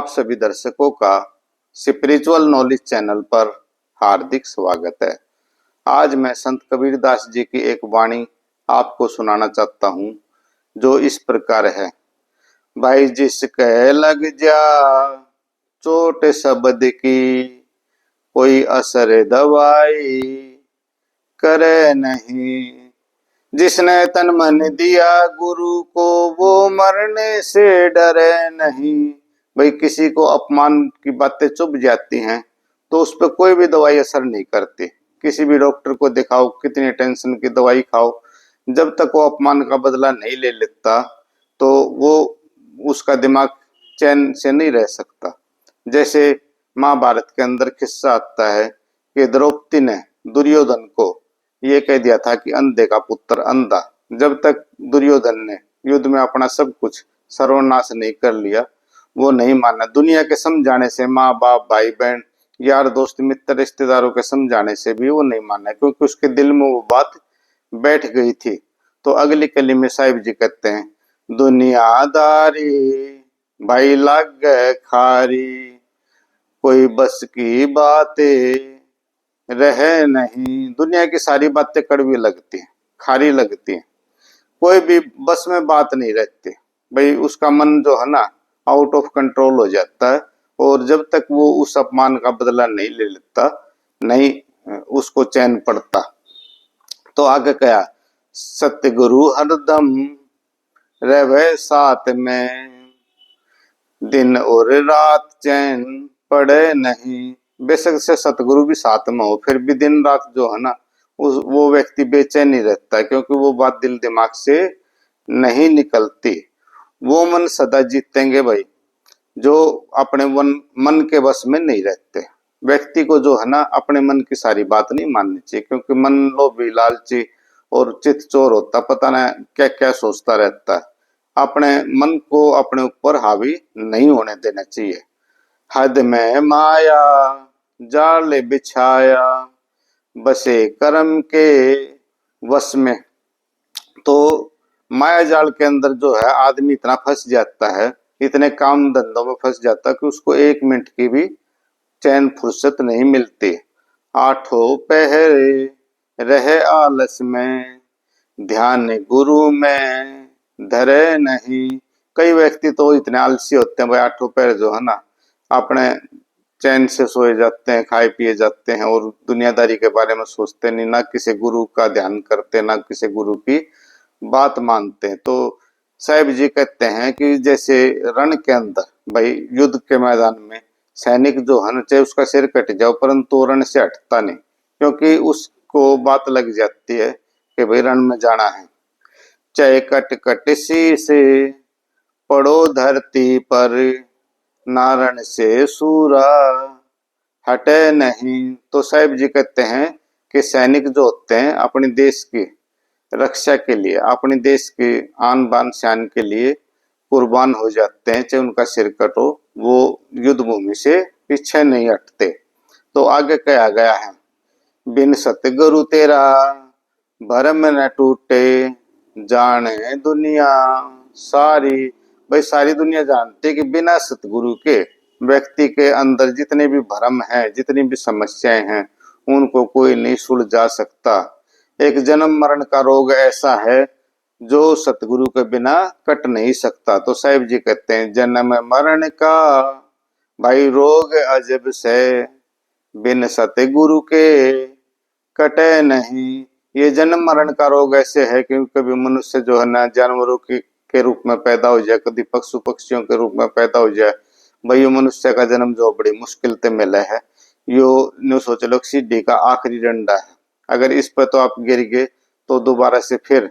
आप सभी दर्शकों का स्पिरिचुअल नॉलेज चैनल पर हार्दिक स्वागत है। आज मैं संत कबीरदास जी की एक वाणी आपको सुनाना चाहता हूँ जो इस प्रकार है। भाई जिसके लग जा चोट शब्द की, कोई असर दवाई करे नहीं। जिसने तन मन दिया गुरु को, वो मरने से डरे नहीं। भाई किसी को अपमान की बातें चुभ जाती हैं तो उस पर कोई भी दवाई असर नहीं करती। किसी भी डॉक्टर को दिखाओ, कितनी टेंशन की दवाई खाओ, जब तक वो अपमान का बदला नहीं ले लेता तो वो उसका दिमाग चैन से नहीं रह सकता। जैसे महाभारत के अंदर किस्सा आता है कि द्रौपदी ने दुर्योधन को ये कह दिया था कि अंधे का पुत्र अंधा। जब तक दुर्योधन ने युद्ध में अपना सब कुछ सर्वनाश नहीं कर लिया, वो नहीं माना। दुनिया के समझाने से, माँ बाप भाई बहन यार दोस्त मित्र रिश्तेदारों के समझाने से भी वो नहीं माना, क्योंकि उसके दिल में वो बात बैठ गई थी। तो अगली कली में साहिब जी कहते हैं, दुनियादारी भाई लग गए खारी, कोई बस की बातें रहे नहीं। दुनिया की सारी बातें कड़वी लगती हैं, खारी लगती हैं, कोई भी बस में बात नहीं रहती। भाई उसका मन जो है ना आउट ऑफ कंट्रोल हो जाता है, और जब तक वो उस अपमान का बदला नहीं ले लेता, नहीं उसको चैन पड़ता। तो आगे क्या, सतगुरु हरदम रहे साथ में, दिन और रात चैन पड़े नहीं। बेशक से सतगुरु भी साथ में हो, फिर भी दिन रात जो है ना वो व्यक्ति बेचैन ही रहता है, क्योंकि वो बात दिल दिमाग से नहीं निकलती। वो मन सदा जीतेंगे भाई जो अपने मन के वश में नहीं रहते। व्यक्ति को जो है ना अपने मन की सारी बात नहीं माननी चाहिए, क्योंकि मन लोभी लालची और चित चोर होता, पता ना क्या क्या सोचता रहता है। अपने मन को अपने ऊपर हावी नहीं होने देना चाहिए। हद में माया जाल बिछाया, बसे कर्म के वश में। तो माया जाल के अंदर जो है आदमी इतना फंस जाता है, इतने काम धंधों में फंस जाता है कि उसको एक मिनट की भी चैन फुर्सत नहीं मिलती। आठों पहरे रहे आलस में, ध्यान गुरु में धरे नहीं। कई व्यक्ति तो इतने आलसी होते हैं भाई, आठों पहर जो है ना अपने चैन से सोए जाते हैं, खाए पिए जाते हैं, और दुनियादारी के बारे में सोचते नहीं, ना किसी गुरु का ध्यान करते, ना किसी गुरु की बात मानते हैं। तो साहिब जी कहते हैं कि जैसे रण के अंदर भाई युद्ध के मैदान में सैनिक जो है ना, चाहे उसका सिर कट जाओ परंतु रण से हटता नहीं, क्योंकि उसको बात लग जाती है कि भाई रण में जाना है। चाहे कट कट सी से पड़ो धरती पर, नारण से सूरा हटे नहीं। तो साहिब जी कहते हैं कि सैनिक जो होते हैं अपने देश की रक्षा के लिए, अपने देश के आन बान शान के लिए कुर्बान हो जाते हैं, चाहे उनका सिर कटो, वो युद्ध भूमि से पीछे नहीं हटते। तो आगे कहा गया है, बिन सतगुरु तेरा भरम न टूटे, जाने दुनिया सारी। भाई सारी दुनिया जानती है कि बिना सतगुरु के व्यक्ति के अंदर जितने भी भ्रम हैं, जितनी भी समस्याएं हैं, उनको कोई नहीं सुलझा सकता। एक जन्म मरण का रोग ऐसा है जो सतगुरु के बिना कट नहीं सकता। तो साहिब जी कहते हैं, जन्म मरण का भाई रोग अजब से, बिन सतगुरु के कटे नहीं। ये जन्म मरण का रोग ऐसे है कि कभी मनुष्य जो है ना जानवरों के रूप में पैदा हो जाए, कभी पशु पक्षियों के रूप में पैदा हो जाए। भाई यो मनुष्य का जन्म जो बड़ी मुश्किल से मिला है, यो न्यू सोच लो सीढ़ी का आखिरी डंडा है। अगर इस पर तो आप गिर गए तो दोबारा से फिर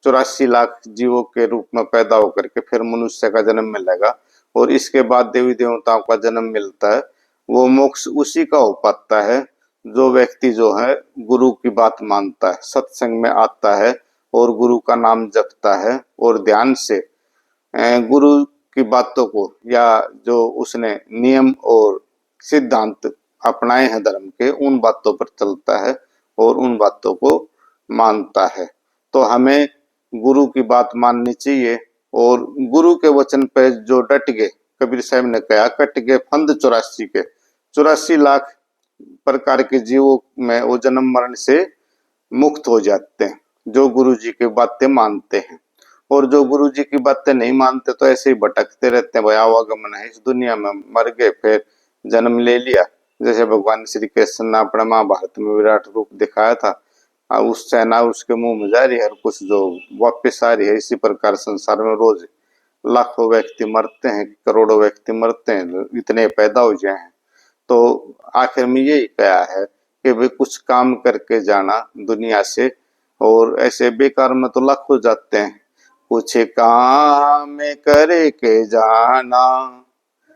84 लाख जीवों के रूप में पैदा होकर के फिर मनुष्य का जन्म मिलेगा, और इसके बाद देवी देवताओं का जन्म मिलता है। वो मोक्ष उसी का हो पाता है जो व्यक्ति जो है गुरु की बात मानता है, सत्संग में आता है और गुरु का नाम जपता है, और ध्यान से गुरु की बातों को, या जो उसने नियम और सिद्धांत अपनाए हैं धर्म के, उन बातों पर चलता है और उन बातों को मानता है। तो हमें गुरु की बात माननी चाहिए, और गुरु के वचन पर जो डट गए, कबीर साहब ने कहा, कट गए फंद 84 के। 84 लाख प्रकार के जीवों में वो जन्म मरण से मुक्त हो जाते हैं जो गुरु जी की बातें मानते हैं। और जो गुरु जी की बातें नहीं मानते तो ऐसे ही भटकते रहते हैं। भाई आवागमन है इस दुनिया में, मर गए फिर जन्म ले लिया। जैसे भगवान श्री कृष्ण ने अपना महाभारत में विराट रूप दिखाया था, उस सेना उसके मुंह में जा रही है और कुछ जो वापिस आ रही है। इसी प्रकार संसार में रोज लाखों व्यक्ति मरते हैं, करोड़ों व्यक्ति मरते हैं, इतने पैदा हो जाए हैं। तो आखिर में यही कहा है कि भाई कुछ काम करके जाना दुनिया से, और ऐसे बेकार में तो लाखों जाते हैं। कुछ काम करे के जाना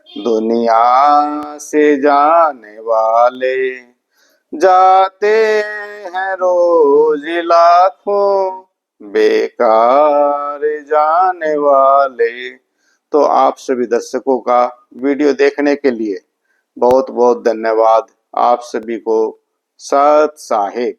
दुनिया से जाने वाले, जाते हैं रोज लाखों बेकार जाने वाले। तो आप सभी दर्शकों का वीडियो देखने के लिए बहुत बहुत धन्यवाद। आप सभी को सत साहेब।